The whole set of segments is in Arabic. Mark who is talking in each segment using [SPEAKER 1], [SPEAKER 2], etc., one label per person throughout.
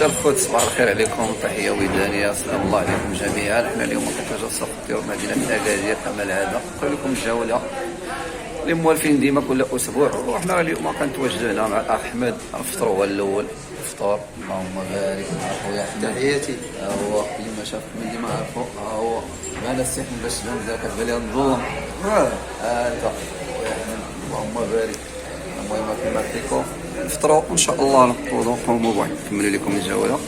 [SPEAKER 1] الخوت، صباح الخير عليكم، تحيه وجدانيه، السلام الله عليكم جميعا. احنا اليوم كنتواجد سوق الطيور مدينه اكادير كما العاده، نقول لكم الجوله اللي موالفين ديما كل اسبوع. وحنا اليوم كنتواجدوا هنا مع الاخ احمد. الفطور هو الاول، الفطور اللهم بارك مع خويا تحياتي. ها هو اللي ما شاف من ديما عرفوا، ها هو معنا السيحن باش تبان بدا كتبان لي النظام. ها انت خويا احمد اللهم بارك. المهم كما قلت لكم نفطروا ان شاء الله، نقوموا بواحد نكملوا لكم الجوله.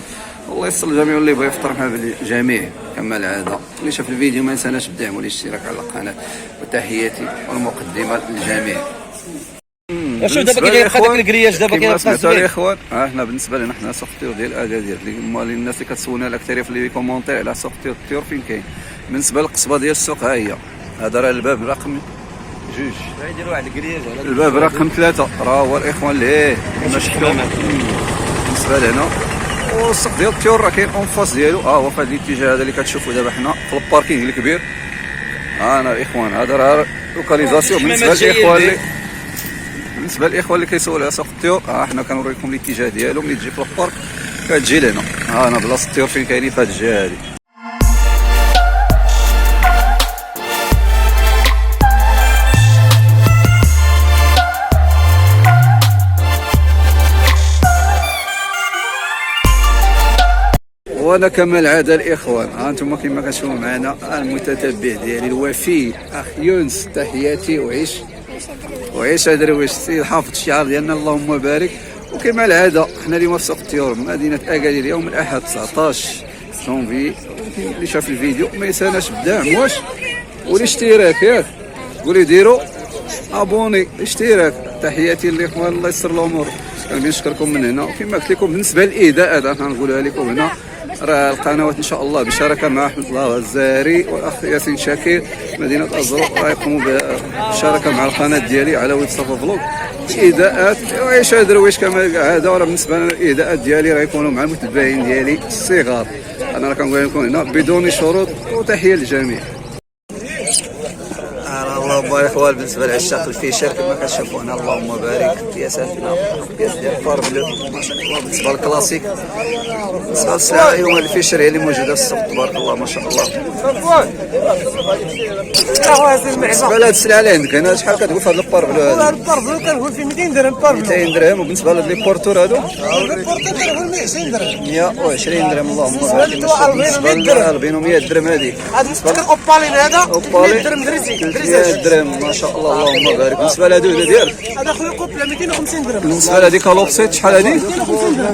[SPEAKER 1] الله يسر الجميع واللي بغى يفطر مع الجميع كما العاده. اللي شاف الفيديو ما ينساناش بالدعم والاشتراك على القناه، وتحياتي والمقدمه للجميع.
[SPEAKER 2] شوف دابا كيبقى داك الكرياج دابا كيبقى
[SPEAKER 1] سمعتوا يا اخوان. حنا بالنسبه لنا حنا سوق الطيور ديال اكادير، اللي الناس اللي كتسولنا الاكثريه في لي كومونتير على سوق الطيور فين كاين. بالنسبه للقصبه ديال السوق ها هي، هذا راه الباب رقم 2،
[SPEAKER 2] يديروا واحد الكرياج على
[SPEAKER 1] الباب رقم 3 راه هو الاخوان ليه كما شفتوا بالنسبه لهنا. والسوق ديال الطيور راه كاين اون فاس ديالو، هو في هذا الاتجاه هذا اللي كتشوفوا دابا حنا في الباركينغ الكبير. انا الاخوان هذا راه لوكاليزاسيون بالنسبه للاخوان اللي كيسولوا على سوق الطيور. حنا كنوريكم الاتجاه ديالو. ملي تجي في البارك كتجي لهنا، انا بلاصه الطيور فين كاينين في هذه الجهه هذه. وانا كما العاده الاخوان، انتم كما كتشوفوا معنا المتتبع ديالي الوفي اخ يونس، تحياتي وعيش درويش السيد حافظ الشعار ديالنا اللهم بارك. وكما العاده حنا اليوم في سوق الطيور مدينه اكادير يوم الاحد 19 جونفي. اللي شاف الفيديو ما ينساناش بالدعم والاشتراك، ياك قولي ديروا ابوني اشتراك. تحياتي للاخوان الله يسر الامور، كنشكركم من هنا. وكما قلت لكم بالنسبه للايداءات غنقولها لكم هنا، راه القنوات ان شاء الله بالشراكه مع احمد الله الغزاري والاخ ياسين شاكر مدينه ازرق راه يقوموا بالشراكه مع القناه ديالي على ولد صفا فلوق. الايداءات وعيش درويش كما هذا، وراه بالنسبه لنا الايداءات ديالي راه يكونوا مع المتبعين ديالي الصغار. انا راه كنقول لكم هنا بدون شروط، وتحيه للجميع. اللهم بارك اخوان. بالنسبه لعشاق الفيشر كما كتشوفوا هنا اللهم بارك، قياساتنا قياس ديال الفار بلو ما شاء الله. بالنسبه للكلاسيك، بالنسبه للسلعه اليوم الفيشر هي اللي موجوده في السوق تبارك الله ما شاء الله. بالنسبه لهاد السلعه اللي عندك هنا شحال كتقول في هذا البار بلو هذا؟
[SPEAKER 3] هذا البار بلو كنقول فيه 200 درهم بار بلو.
[SPEAKER 1] 200 درهم. وبالنسبه لهاد لي بورتور هادو
[SPEAKER 3] البورتور كنقول 120 درهم.
[SPEAKER 1] 120 درهم اللهم بارك.
[SPEAKER 3] بالنسبه
[SPEAKER 1] للالبينو 100 درهم هذيك.
[SPEAKER 3] هذا بالنسبه للاوبالين هذا 100 درهم دريسي
[SPEAKER 1] 100 درهم ما شاء الله اللهم بارك. بالنسبه لهادو ديالك
[SPEAKER 3] هذا خويا كوبلا 250 درهم.
[SPEAKER 1] بالنسبه لهذيك لوبسيت شحال هذه؟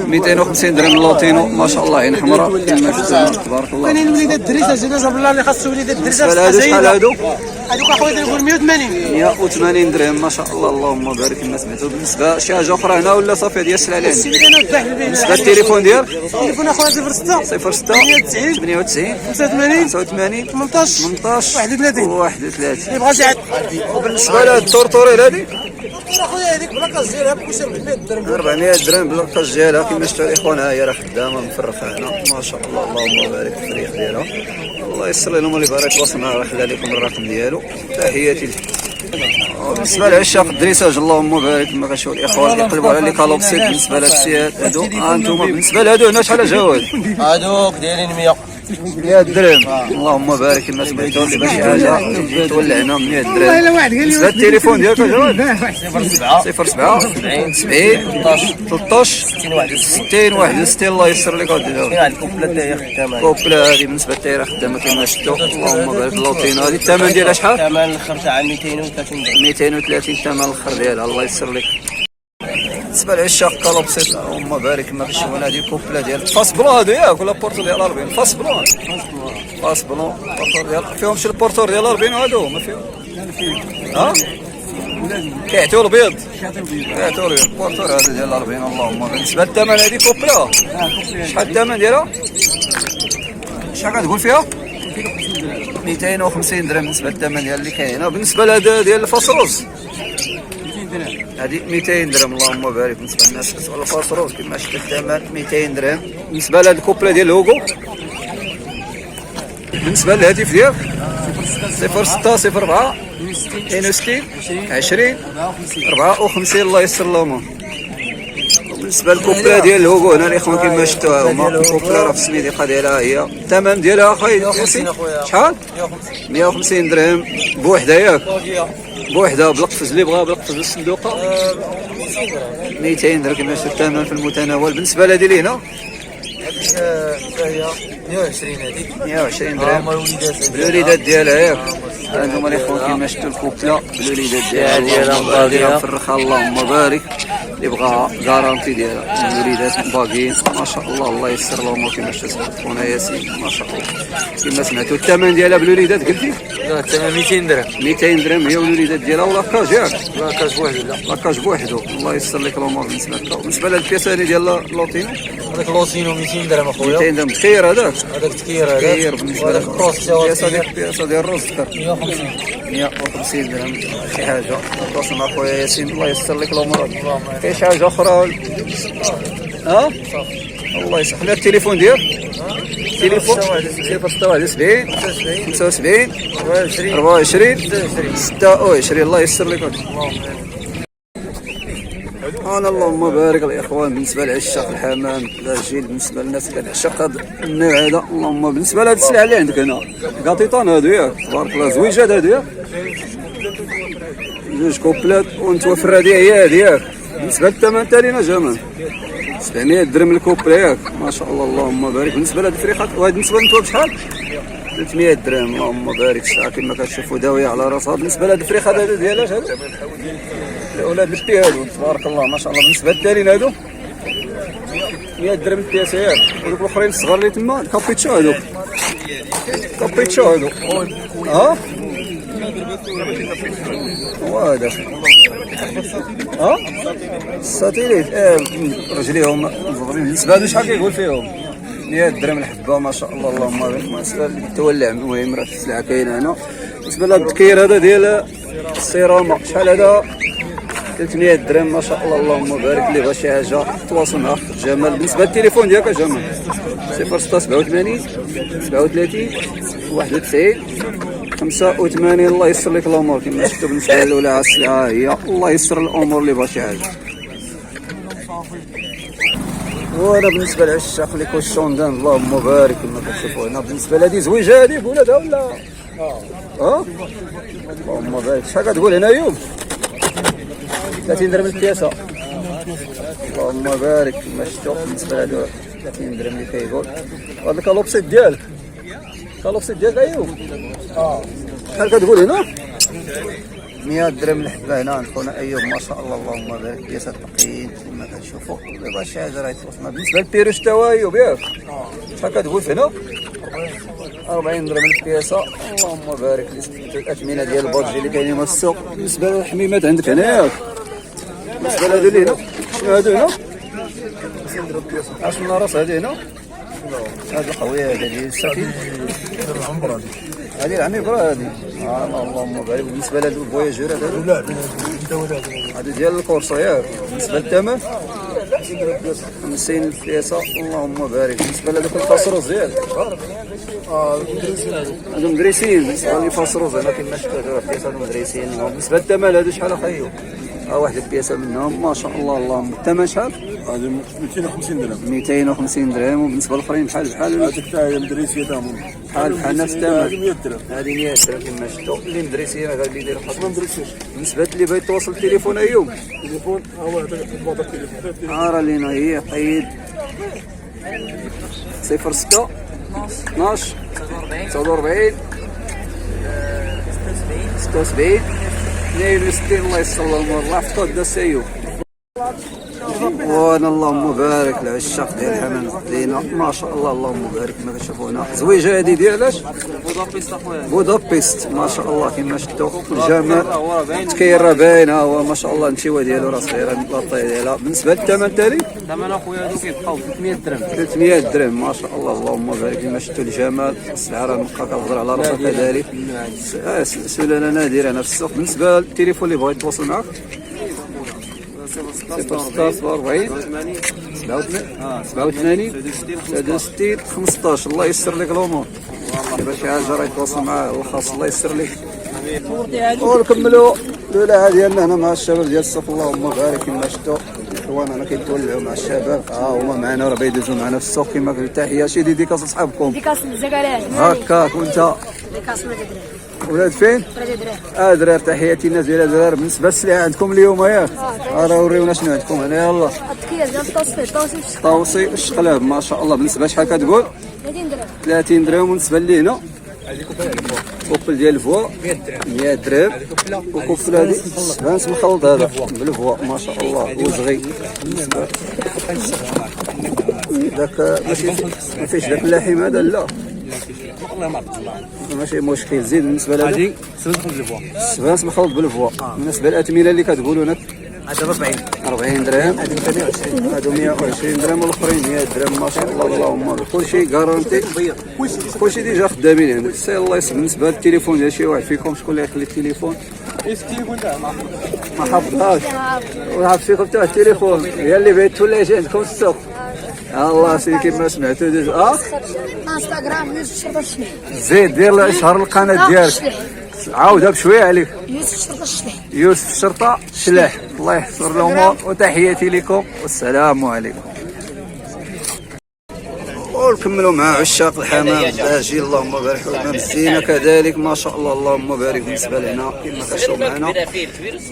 [SPEAKER 1] 250 درهم اللوتينو ما شاء الله، عين حمراء تبارك الله.
[SPEAKER 3] كاينين وليدات الدريسه جاب الله اللي خاصو وليدات الدريسه.
[SPEAKER 1] بالنسبه لهادو شحال هادو؟
[SPEAKER 3] هذوك اخويا تنقول
[SPEAKER 1] 180 درهم ما شاء الله اللهم بارك. الناس سمعتوا. بالنسبه شي حاجه اخرى هنا ولا صافي هذه السلعه اللي عندك؟ بالنسبه للتليفون ديالك؟
[SPEAKER 3] التليفون اخويا 06
[SPEAKER 1] 98
[SPEAKER 3] 85
[SPEAKER 1] 85
[SPEAKER 3] 18 31
[SPEAKER 1] 31.
[SPEAKER 3] يبغى شحال.
[SPEAKER 1] وبالنسبه لهاد الطورطوريل هذه
[SPEAKER 3] اخويا هذيك بلا كاس ديالها بكلشي 400 درهم.
[SPEAKER 1] 400 درهم بلا كاش ديالها كما شفتوا الاخوان. ها هي راه خدامه مفرخه هنا ما شاء الله اللهم بارك في التاريخ ديالها. الله يسر لهم اللي بغى يتواصل معاه راه خلى لكم الرقم ديالو. تحياتي لك. بالنسبه لعشاق الدريساج اللهم بارك كما كتشوفوا الاخوان يقلبوا على لي كالوبسيت. بالنسبه للسيات هادو انتم بالنسبه لهادو هنا شحال جواد؟
[SPEAKER 2] هادوك دايرين 100
[SPEAKER 1] درهم اللهم بارك. كما سمعتوا اللي باغي شي حاجه تولعنا 100 درهم. بالنسبه للتليفون ديالك جواد 07 70 13 60 61 الله يسر لك.
[SPEAKER 2] واحد الكوبله حتى هي خدامه.
[SPEAKER 1] كوبلا هذه بالنسبه للتايره خدامه كما شفتوا اللهم بارك. اللوطينه هذه الثمن ديالها شحال؟
[SPEAKER 2] الثمن الاخر تاع 230 درهم.
[SPEAKER 1] 230 الثمن الاخر ديالها الله يسر لك. بالنسبه لعشاق كالوبسيت اللهم بارك كما كتشوفوا هذه كوبلا ديال فاس بلون هادو ياك ولا بورتور ديال 40 فاس بلون بورتور ديال فيهم شي البورتور ديال 40 هادو ما فيهم. ها كيعطيو البيض كيعطيو البيض بورتور هذا ديال 40 اللهم بارك. بالنسبه للثمن هذه كوبلا شحال الثمن ديالها؟ شحال كتقول فيها؟ 250 درهم بالنسبه للثمن ديال اللي كاينه. بالنسبه لهذا ديال الفاصروز هذه 200 درهم اللهم بارك. بالنسبه للناس كتسول الفاصروز كما شفت الثمن 200 درهم. بالنسبه لهاد الكوبلا ديال الهوغو بالنسبه للهاتف ديالك 06 04 62 20 54 الله يسر لهم بالنسبه للكوبلا ديال الهوغو هنا الاخوان كما شفتوها هما الكوبلا راه في السميديقه ديالها هي الثمن ديالها اخويا ياسين شحال 150 درهم بوحده ياك بوحده بالقفز اللي بغا بالقفز بالصندوقه 200 درهم كما شفت الثمن في المتناول. بالنسبه لهذه اللي هنا
[SPEAKER 2] هي 120 هذيك
[SPEAKER 1] 120 درهم بالوليدات ديالها ياك. هانتوما الاخوان كما شفتوا الكوبلا بالوليدات ديالها ديالها مفرخه اللهم بارك اللي بغا كارانتي ديالها الوليدات باقيين ما شاء الله. الله يسر لهم كما شفتوا خونا ياسين ما شاء الله كما سمعتوا. الثمن ديالها بالوليدات قلتي
[SPEAKER 2] لا الثمن 200 درهم
[SPEAKER 1] 200 درهم هي والوليدات ديالها ولاكاج ياك
[SPEAKER 2] لاكاج بوحدو لا
[SPEAKER 1] لاكاج بوحدو. الله يسر لك الامور بالنسبه لك. بالنسبه لهاد البياسه ديال لوطينو
[SPEAKER 2] هذاك لوسينو 200 درهم
[SPEAKER 1] 200
[SPEAKER 2] اخويا
[SPEAKER 1] درهم تخير هذاك
[SPEAKER 2] هذاك تكير هذاك
[SPEAKER 1] تخير بالنسبه لك
[SPEAKER 2] الكروس
[SPEAKER 1] البياسه ديال الرز
[SPEAKER 2] 150
[SPEAKER 1] 150 درهم شي حاجه. تواصل مع خويا ياسين الله يسر لك الامور. كاين شي حاجه اخرى ها الله يسر لك التليفون ديالك تليفون 071 75 24 26 الله يسر لك. سبحان الله اللهم بارك الاخوان. بالنسبه لعشاق الحمام لاجيل بالنسبه للناس اللي كتعشق هذا النوع هذا اللهم. بالنسبه لهاد السلعه اللي عندك هنا قاطيطان هادو ياك تبارك الله زويجات هادو ياك جوج كوبلات ومتوفره هي هادي ياك. بالنسبه للثمن تالينا جمال 700 درهم الكوبلا ياك ما شاء الله اللهم بارك. بالنسبه لهاد الفريخات وهاد بالنسبه للنتواب شحال 300 درهم اللهم بارك. الساعه كما كتشوفوا داويه على راسها. بالنسبه لهاد الفريخات هادو ديالاش هادو الاولاد البي هادو تبارك الله ما شاء الله. بالنسبه للتالين هادو 100 درهم البياسه ياك. ودوك الاخرين الصغار اللي تما كابيتشو هادو كابيتشو هادو ها وهذا ها الساتيليت رجليهم مزغرين. بالنسبه هادو شحال كيقول فيهم 100 درهم الحبه ما شاء الله اللهم بارك. بالنسبه للتولع المهم راه السلعه كاينه هنا. بالنسبه لهاد التكير هذا ديال السيراما شحال هذا 300 درهم ما شاء الله اللهم بارك. اللي بغى شي حاجه تواصل مع جمال. بالنسبه للتليفون ديالك جمال 0687 37 91 85 الله يسر لك الامور كما شفتوا. بالنسبه الاولى على السلعه هي الله يسر الامور اللي بغى شي حاجه. وهذا بالنسبه للعشاق اللي كوشوندان اللهم بارك كما كتشوفوا هنا. بالنسبه لهذه زويجه هذه ولادها ولا اللهم بارك. شحال كتقول هنا يوم 30 درهم البياسه اللهم بارك كما شفتوا. بالنسبه لهادو 30 درهم اللي كيقول. وهذا الكالوبسيت ديالك الكالوبسيت ديالك ايوب شحال كتقول هنا 100 درهم الحبه هنا عند خونا ايوب ما شاء الله اللهم بارك. بياسات تقيين كما كتشوفوا اللي بغى شي حاجه راه يتواصل. بالنسبه للبيروش تا هو ايوب ياك شحال كتقول هنا 40 درهم البياسه اللهم بارك. الاثمنه ديال البادجي اللي كاينين في السوق. بالنسبه للحميمات عندك هنا ياك. بالنسبه لهادو اللي هنا شنو هادو هنا 10 راس هادي هنا هادي قويه هادي ديال الساتين هادي العميبره هادي اللهم بارك. بالنسبه لهادو الفواياجور هادو هادي ديال الكورسه ياك. بالنسبه للثمن 50 البياسه اللهم بارك. بالنسبه لهادوك الفاصروز ديالك هادو مدريسين. بالنسبه للفاصروز هنا كما شفتوا هادو البياسه هادو مدريسين. بالنسبه للثمن هادو شحال اخيو واحد البياسه منهم ما شاء الله اللهم. الثمن شحال؟
[SPEAKER 4] هذه 250 درهم
[SPEAKER 1] 250 درهم. وبالنسبه للاخرين بحال
[SPEAKER 4] هذيك تاع هي مدريسيه تاعهم
[SPEAKER 1] بحال نفس الثمن.
[SPEAKER 4] هذه 100 درهم
[SPEAKER 1] هذه 100 درهم كما شفتوا. اللي مدريسيه غير اللي يدير خاص مدريسيه. بالنسبه اللي بغى يتواصل التليفون ايوب
[SPEAKER 4] التليفون هو هذا التليفون
[SPEAKER 1] راه لينا هي قيد 06 12 49 76 62 الله يسر الامور. الله يحفظك الداس ايوب. وانا اللهم بارك العشاق ديال الحمام لينا ما شاء الله اللهم بارك. كما كتشوفوا هنا زويجه هذه ديالاش
[SPEAKER 2] بودابست اخويا
[SPEAKER 1] بودابست ما شاء الله كما شفتوا. الجمال تكير باين ها هو ما شاء الله. النتيوه ديالو راه صغيره اللاطاي ديالها. بالنسبه للثمن تالي
[SPEAKER 2] الثمن اخويا هذو كيبقاو 300 درهم
[SPEAKER 1] 300 درهم ما شاء الله اللهم بارك. كما شفتوا الجمال السلعه راه نبقى كنهضر على راسها كذلك. سلالة نادرة هنا في السوق. بالنسبه للتليفون اللي بغى يتواصل معك 046 87 63 15 الله يسر لك الامور. دابا شي حاجه راه يتواصل معاه الخاص الله يسر لك. ونكملوا الاولى ديالنا هنا مع الشباب ديال السوق اللهم بارك كما شفتوا. الاخوان انا كيتولعوا مع الشباب، هما معنا راه بيدوزوا معنا في السوق كما قلت. تحيه شي ديديكاس لصحابكم
[SPEAKER 5] ديكاس الزكريا
[SPEAKER 1] هكاك. وانت
[SPEAKER 5] ديكاس ولاد دراري
[SPEAKER 1] ولاد فين؟
[SPEAKER 5] ولاد دراري
[SPEAKER 1] درار. تحياتي الناس ديال درار. بالنسبه للسلعه عندكم اليوم ياك؟ راه وريونا شنو عندكم هنا. يلا
[SPEAKER 5] التكيه ديال الطوسي
[SPEAKER 1] طاوسي الشقلاب ما شاء الله. بالنسبه شحال كتقول؟
[SPEAKER 5] 30 درهم
[SPEAKER 1] 30 درهم. بالنسبه لي هنا كوبل ديال الفوا 100 درهم. وكوبل هذه سبانس مخلط هذا بالفوا ما شاء الله وصغي. داك ماشي ما فيش داك اللحم هذا لا ماشي مشكل. زيد بالنسبه لهذا سبانس مخلط بالفوا. بالنسبه للاثمنه اللي كتقولوا هنا
[SPEAKER 2] هذا
[SPEAKER 1] 40 درهم. هادو 120 درهم والاخرين 100 درهم ما شاء الله. اللهم كلشي كارونتي كلشي ديجا خدامين هنا. سي الله يسلم. بالنسبه للتليفون ديال شي واحد فيكم شكون اللي يخلي التليفون؟ ما حفظهاش وعرف فيكم حتى التليفون هي اللي بغيت ولا يجي عندكم السوق. الله سيدي كيما سمعتوا
[SPEAKER 5] انستغرام يوسف شرطه الشلح
[SPEAKER 1] زيد دير اشهر القناه ديالك. عاودها بشويه عليك.
[SPEAKER 5] يوسف شرطه الشلح
[SPEAKER 1] يوسف الشرطه شلاح. الله يحفظ الامور وتحياتي لكم والسلام عليكم. ونكملوا مع عشاق الحمام باجي اللهم بارك لنا بالزينه كذلك ما شاء الله. اللهم بارك. بالنسبه لهنا كما كتشوفوا معنا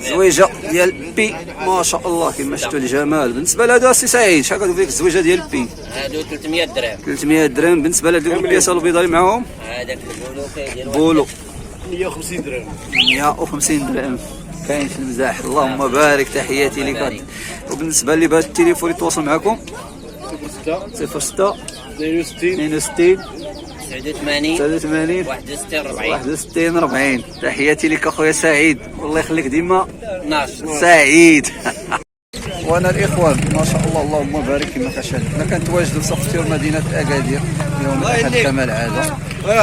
[SPEAKER 1] زويجه ديال بي ما شاء الله كما شفتوا الجمال. بالنسبه لهذا السي سعيد شحال كتقول لك الزويجه ديال بي؟
[SPEAKER 2] هادو 300 درهم
[SPEAKER 1] 300 درهم. بالنسبه لهذوك البياسه البيضاء اللي معاهم
[SPEAKER 2] هذاك البولو
[SPEAKER 1] بولو
[SPEAKER 4] 150 درهم
[SPEAKER 1] 150 درهم. كاين في المزاح. اللهم بارك. تحياتي لك. وبالنسبه اللي بغى التليفون يتواصل معكم 06 62
[SPEAKER 2] 89
[SPEAKER 1] 83 61 40. تحياتي لك اخويا سعيد والله يخليك ديما
[SPEAKER 2] 12
[SPEAKER 1] سعيد. وانا الاخوان ما شاء الله اللهم بارك كما كشاهدنا كنتواجدوا في سوق مدينه اكادير يوم الاحد كما العاده.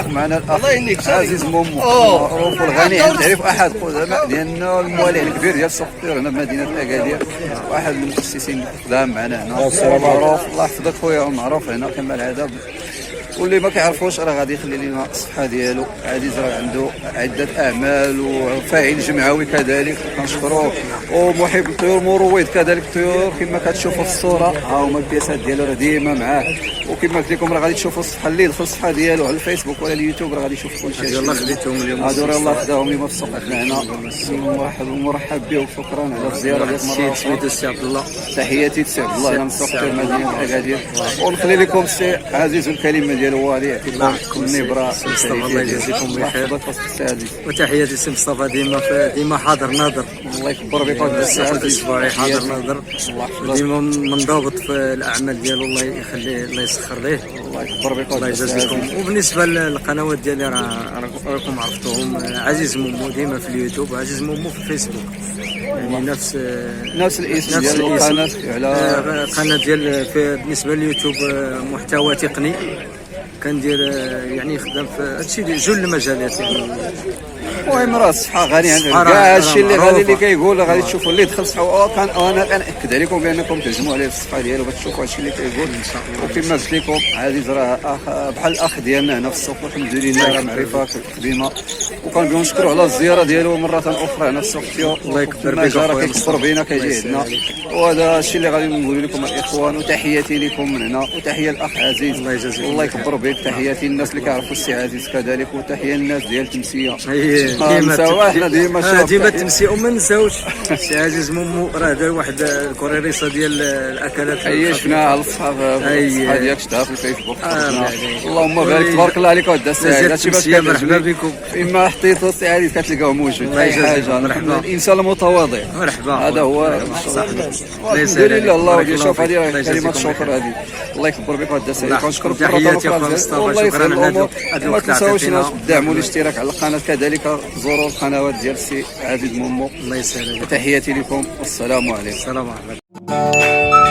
[SPEAKER 1] معنا الاخ عزيز مومو معروف والغني عن تعريف احد القدماء ديالنا الموالي الكبير ديال سوق هنا بمدينه اكادير. واحد من المؤسسين القدام معنا هنا معروف. الله يحفظك خويا معروف هنا كما العاده. واللي ما كيعرفوش راه غادي يخلي لنا الصفحه ديالو. عزيز راه عنده عده اعمال وفاعل جمعوي كذلك كنشكروه. ومحب الطيور مروض كذلك الطيور كما كتشوفوا في الصوره. ها هما البياسات ديالو راه ديما معاه. وكما قلت لكم راه غادي تشوفوا الصفحه اللي يدخل الصفحه ديالو على الفيسبوك ولا اليوتيوب راه غادي يشوف كلشي.
[SPEAKER 2] يلاه خديتهم اليوم.
[SPEAKER 1] هادو راه الله خداهم اليوم في السوق عندنا هنا. مرحب به وشكرا على الزياره ديال
[SPEAKER 2] السيد سميتو السي عبد الله.
[SPEAKER 1] تحياتي للسي عبد الله من سوق مدينه اكادير. ونخلي لكم السي عزيز الكلمه ديالو هو غادي يعطيكم النبره.
[SPEAKER 2] الله يجازيكم بخير. وتحياتي للسي مصطفى ديما حاضر ناظر.
[SPEAKER 1] الله يكبر بك السي عزيز.
[SPEAKER 2] حاضر ناظر ديما منضبط في الاعمال ديالو. الله يخليه الله يسخر ليه.
[SPEAKER 1] الله يكبر بك
[SPEAKER 2] الله يجازيكم. وبالنسبه للقنوات ديالي راكم عرفتوهم. عزيز مومو ديما في اليوتيوب وعزيز مومو في الفيسبوك يعني نفس
[SPEAKER 1] الاسم ديال القناه على
[SPEAKER 2] القناه ديال بالنسبه لليوتيوب محتوى تقني كندير يعني خدام في هادشي جل المجالات يعني.
[SPEAKER 1] المهم راه الصحه غني عن كاع هادشي اللي كيقول غادي تشوفوا اللي دخل الصحه. انا كنأكد عليكم بانكم تهجموا عليه في الصفحه ديالو باش تشوفوا هادشي اللي كيقول. وكما قلت لكم عزيز راه بحال الاخ ديالنا هنا في السوق والحمد لله راه معرفه قديمه. وكنبغيو نشكروا على الزياره ديالو مره اخرى هنا في السوق ديالو.
[SPEAKER 2] الله يكبر بك
[SPEAKER 1] راه كيكبر بينا كيجي عندنا. وهذا الشيء اللي غادي نقول لكم الاخوان. وتحياتي لكم من هنا وتحيه الاخ عزيز.
[SPEAKER 2] الله يجازيك.
[SPEAKER 1] الله يكبر بك. تحياتي للناس اللي كيعرفوا السي عزيز كذلك. وتحيه للناس ديال تمسيه.
[SPEAKER 2] ديما
[SPEAKER 1] ديما
[SPEAKER 2] التمسيه وما نساوش السي عزيز مومو راه دار واحد الكوريريصه ديال الاكلات.
[SPEAKER 1] شفناها على الصفحه ديالك شفتها في الفيسبوك. اللهم بارك تبارك الله عليك ودي السي عزيز.
[SPEAKER 2] مرحبا بكم.
[SPEAKER 1] اما حطيتو السي عزيز كتلقاوه موجود. اي حاجه.
[SPEAKER 2] مرحبا.
[SPEAKER 1] الانسان المتواضع.
[SPEAKER 2] مرحبا.
[SPEAKER 1] هذا هو الحمد لله. الله يشوف هذه كلمات الشكر هذه. الله يكبر بك ودي السي. كنشكرك
[SPEAKER 2] تحياتي اخويا مصطفى. شكرا على هذا الوقت
[SPEAKER 1] ما تنساوش دعموا الاشتراك على القناه كذلك زوروا القنوات ديال السي عزيز مومو.
[SPEAKER 2] الله يسهل.
[SPEAKER 1] تحياتي لكم والسلام عليكم.
[SPEAKER 2] السلام عليكم.